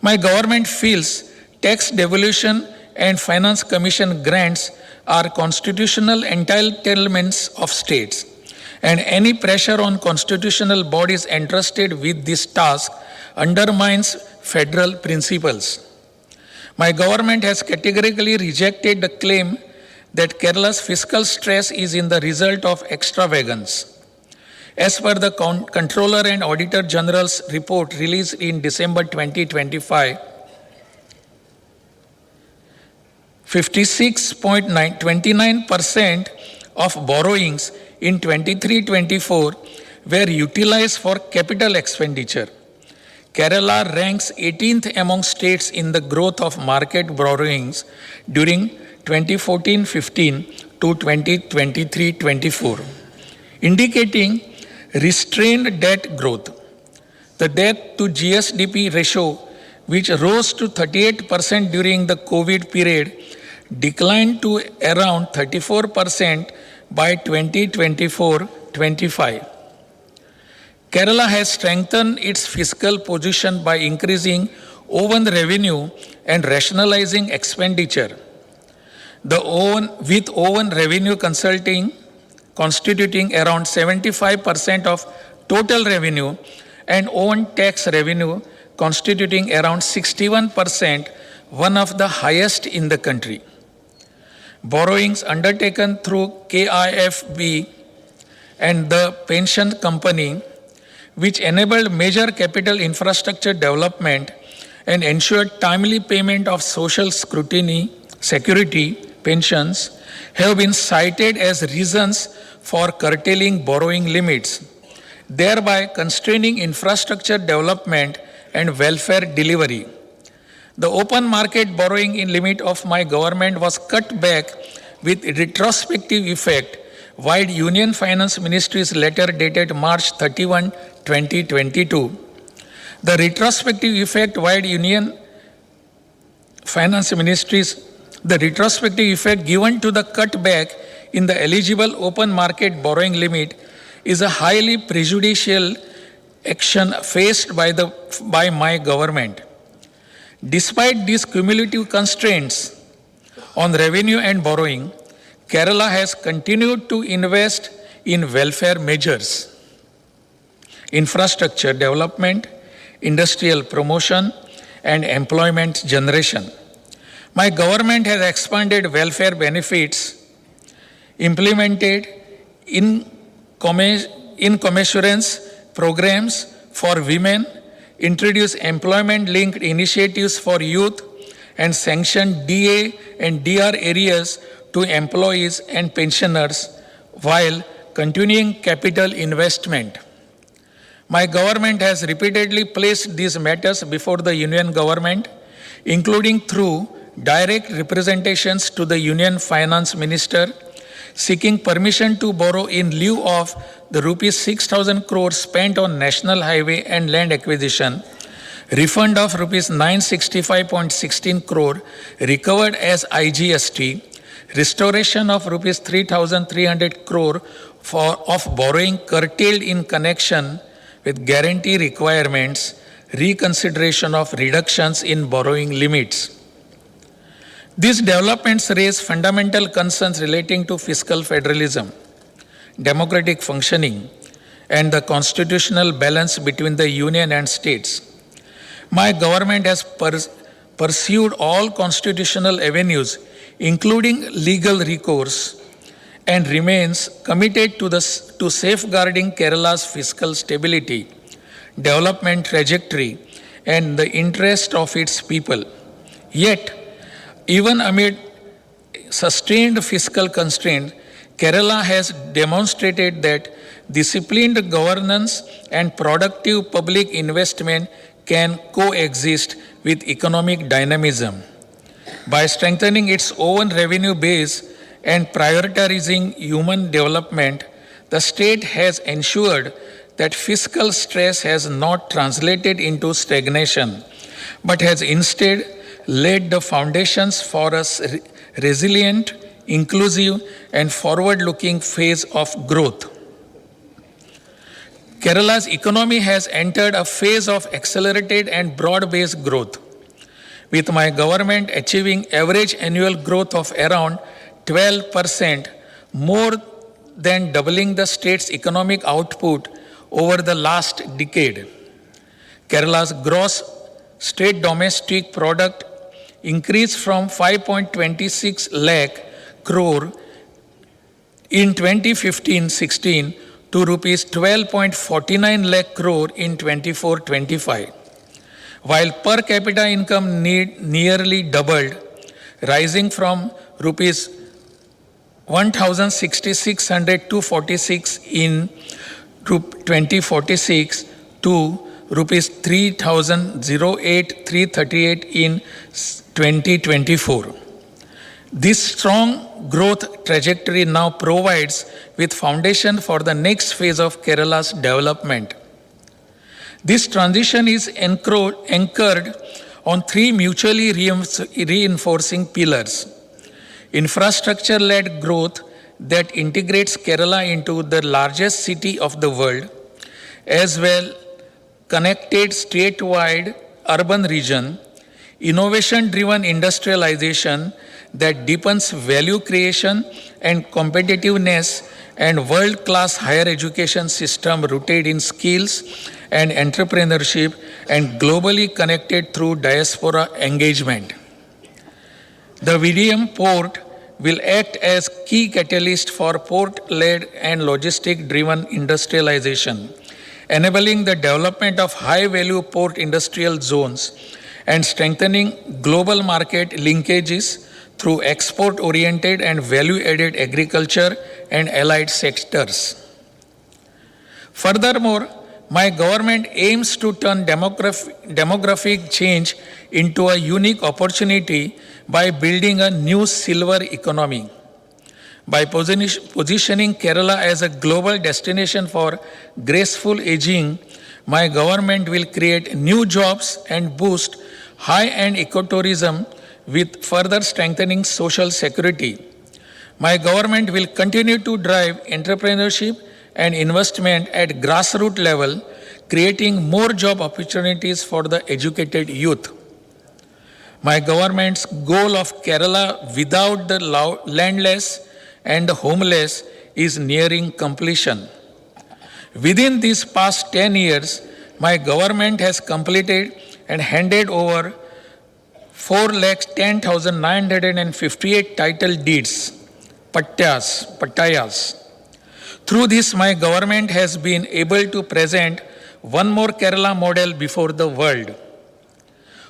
My government feels tax devolution and finance commission grants are constitutional entitlements of states, and any pressure on constitutional bodies entrusted with this task undermines federal principles. My government has categorically rejected the claim that Kerala's fiscal stress is in the result of extravagance. As per the Controller and Auditor General's report released in December 2025, 56.29% of borrowings in 23-24 were utilized for capital expenditure. Kerala ranks 18th among states in the growth of market borrowings during 2014-15 to 2023-24, indicating restrained debt growth. The debt to GSDP ratio, which rose to 38% during the COVID period, declined to around 34% by 2024-25. Kerala has strengthened its fiscal position by increasing own revenue and rationalizing expenditure. With own revenue constituting around 75% of total revenue and own tax revenue constituting around 61%, one of the highest in the country. Borrowings undertaken through KIFB and the pension company, which enabled major capital infrastructure development and ensured timely payment of social security pensions, have been cited as reasons for curtailing borrowing limits, thereby constraining infrastructure development and welfare delivery. The open market borrowing limit of my government was cut back with retrospective effect, via Union Finance Ministry's letter dated March 31, 2022. The retrospective effect via Union Finance Ministry's given to the cutback in the eligible open market borrowing limit is a highly prejudicial action faced by my government. Despite these cumulative constraints on revenue and borrowing, Kerala has continued to invest in welfare measures, infrastructure development, industrial promotion, and employment generation. My government has expanded welfare benefits, implemented incommensurance programs for women, introduced employment-linked initiatives for youth, and sanctioned DA and DR areas to employees and pensioners while continuing capital investment. My government has repeatedly placed these matters before the Union government, including through direct representations to the Union Finance Minister, seeking permission to borrow in lieu of the rupees 6,000 crores spent on national highway and land acquisition, refund of rupees 965.16 crore recovered as IGST, restoration of rupees 3,300 crore of borrowing curtailed in connection with guarantee requirements, reconsideration of reductions in borrowing limits. These developments raise fundamental concerns relating to fiscal federalism, democratic functioning, and the constitutional balance between the union and states. My government has pursued all constitutional avenues, including legal recourse, and remains committed to safeguarding Kerala's fiscal stability, development trajectory, and the interest of its people. Yet, even amid sustained fiscal constraints, Kerala has demonstrated that disciplined governance and productive public investment can coexist with economic dynamism. By strengthening its own revenue base and prioritizing human development, the state has ensured that fiscal stress has not translated into stagnation, but has instead laid the foundations for a resilient, inclusive, and forward-looking phase of growth. Kerala's economy has entered a phase of accelerated and broad-based growth. with my government achieving average annual growth of around 12%, more than doubling the state's economic output over the last decade. Kerala's gross state domestic product increased from 5.26 lakh crore in 2015-16 to rupees 12.49 lakh crore in 24-25, while per capita income nearly doubled, rising from rupees 1,600 in 2046 to rupees 3,008 in 2024. This strong growth trajectory now provides with foundation for the next phase of Kerala's development. This transition is anchored on three mutually reinforcing pillars: infrastructure-led growth that integrates Kerala into the largest city of the world, as well connected statewide urban region, innovation-driven industrialization that deepens value creation and competitiveness, and world-class higher education system rooted in skills and entrepreneurship and globally connected through diaspora engagement. The VDM port will act as key catalyst for port-led and logistic-driven industrialization, enabling the development of high-value port industrial zones and strengthening global market linkages through export-oriented and value-added agriculture and allied sectors. Furthermore, my government aims to turn demographic change into a unique opportunity by building a new silver economy. By positioning Kerala as a global destination for graceful aging, my government will create new jobs and boost high-end ecotourism with further strengthening social security. My government will continue to drive entrepreneurship and investment at grassroots level, creating more job opportunities for the educated youth. My government's goal of Kerala without the landless and the homeless is nearing completion. Within these past 10 years, my government has completed and handed over 4,10,958 title deeds, pattayas. Through this, my government has been able to present one more Kerala model before the world.